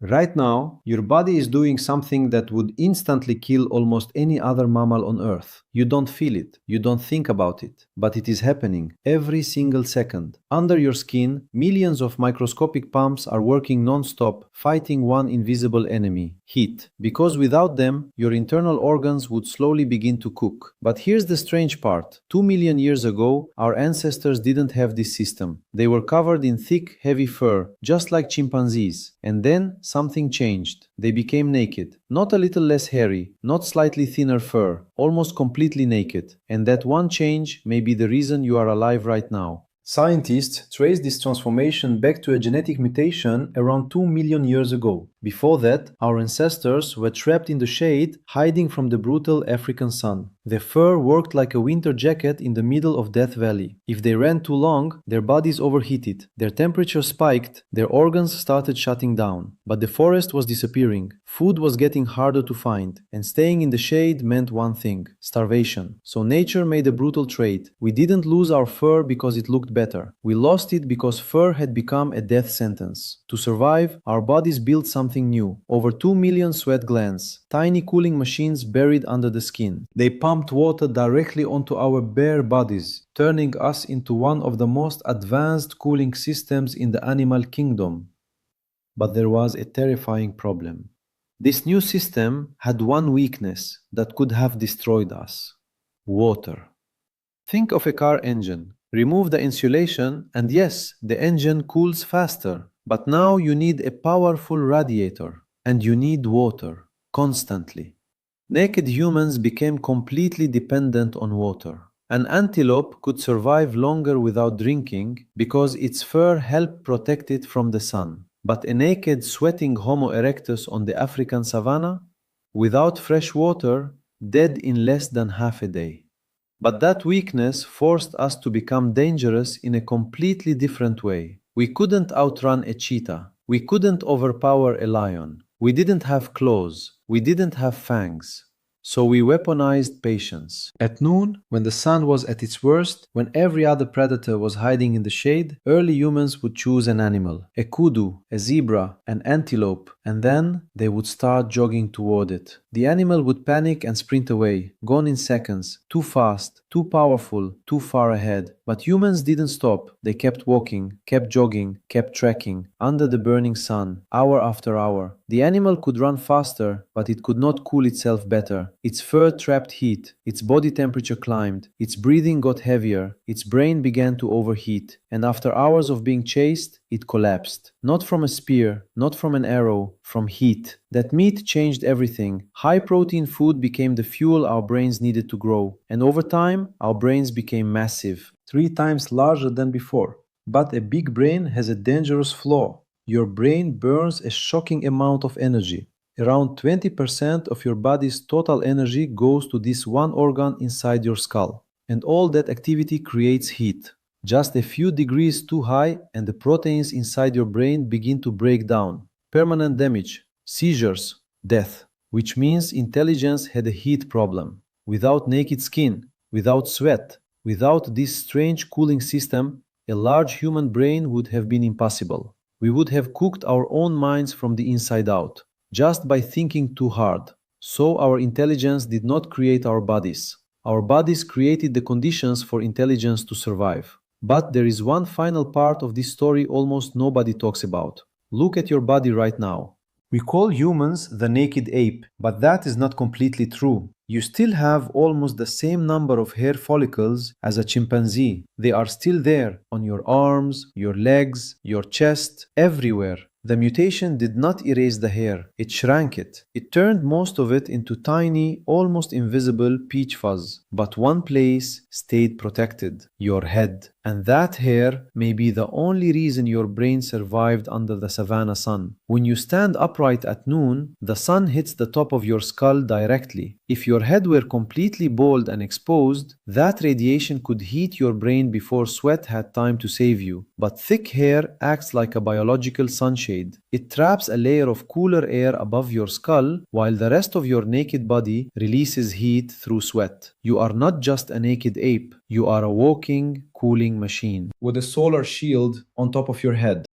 Right now, your body is doing something that would instantly kill almost any other mammal on Earth. You don't feel it, you don't think about it, but it is happening every single second. Under your skin, millions of microscopic pumps are working non-stop, fighting one invisible enemy, heat. Because without them, your internal organs would slowly begin to cook. But here's the strange part. 2 million years ago, our ancestors didn't have this system. They were covered in thick, heavy fur, just like chimpanzees. And then something changed. They became naked. Not a little less hairy, not slightly thinner fur, almost completely naked. And that one change may be the reason you are alive right now. Scientists trace this transformation back to a genetic mutation around 2 million years ago. Before that, our ancestors were trapped in the shade, hiding from the brutal African sun. Their fur worked like a winter jacket in the middle of Death Valley. If they ran too long, their bodies overheated, their temperature spiked, their organs started shutting down. But the forest was disappearing, food was getting harder to find, and staying in the shade meant one thing: starvation. So nature made a brutal trade. We didn't lose our fur because it looked better. We lost it because fur had become a death sentence. To survive, our bodies built something new. Over 2 million sweat glands, tiny cooling machines buried under the skin. They pumped water directly onto our bare bodies, turning us into one of the most advanced cooling systems in the animal kingdom. But there was a terrifying problem. This new system had one weakness that could have destroyed us: water. Think of a car engine. Remove the insulation, and yes, the engine cools faster. But now you need a powerful radiator, and you need water, constantly. Naked humans became completely dependent on water. An antelope could survive longer without drinking because its fur helped protect it from the sun. But a naked, sweating Homo erectus on the African savanna? Without fresh water, dead in less than half a day. But that weakness forced us to become dangerous in a completely different way. We couldn't outrun a cheetah. We couldn't overpower a lion. We didn't have claws. We didn't have fangs. So we weaponized patience. At noon, when the sun was at its worst, when every other predator was hiding in the shade, early humans would choose an animal: a kudu, a zebra, an antelope, and then they would start jogging toward it. The animal would panic and sprint away, gone in seconds, too fast, too powerful, too far ahead. But humans didn't stop. They kept walking, kept jogging, kept trekking, under the burning sun, hour after hour. The animal could run faster, but it could not cool itself better. Its fur trapped heat, its body temperature climbed, its breathing got heavier, its brain began to overheat, and after hours of being chased, it collapsed. Not from a spear, not from an arrow, from heat. That meat changed everything. High-protein food became the fuel our brains needed to grow, and over time, our brains became massive, 3 times larger than before. But a big brain has a dangerous flaw. Your brain burns a shocking amount of energy. Around 20% of your body's total energy goes to this one organ inside your skull. And all that activity creates heat. Just a few degrees too high and the proteins inside your brain begin to break down. Permanent damage, seizures, death. Which means intelligence had a heat problem. Without naked skin, without sweat, without this strange cooling system, a large human brain would have been impossible. We would have cooked our own minds from the inside out, just by thinking too hard. So our intelligence did not create our bodies. Our bodies created the conditions for intelligence to survive. But there is one final part of this story almost nobody talks about. Look at your body right now. We call humans the naked ape, but that is not completely true. You still have almost the same number of hair follicles as a chimpanzee. They are still there, on your arms, your legs, your chest, everywhere. The mutation did not erase the hair, it shrank it. It turned most of it into tiny, almost invisible peach fuzz. But one place stayed protected: your head. And that hair may be the only reason your brain survived under the savannah sun. When you stand upright at noon, the sun hits the top of your skull directly. If your head were completely bald and exposed, that radiation could heat your brain before sweat had time to save you. But thick hair acts like a biological sunshade. It traps a layer of cooler air above your skull, while the rest of your naked body releases heat through sweat. You are not just a naked ape, you are a walking, cooling machine with a solar shield on top of your head.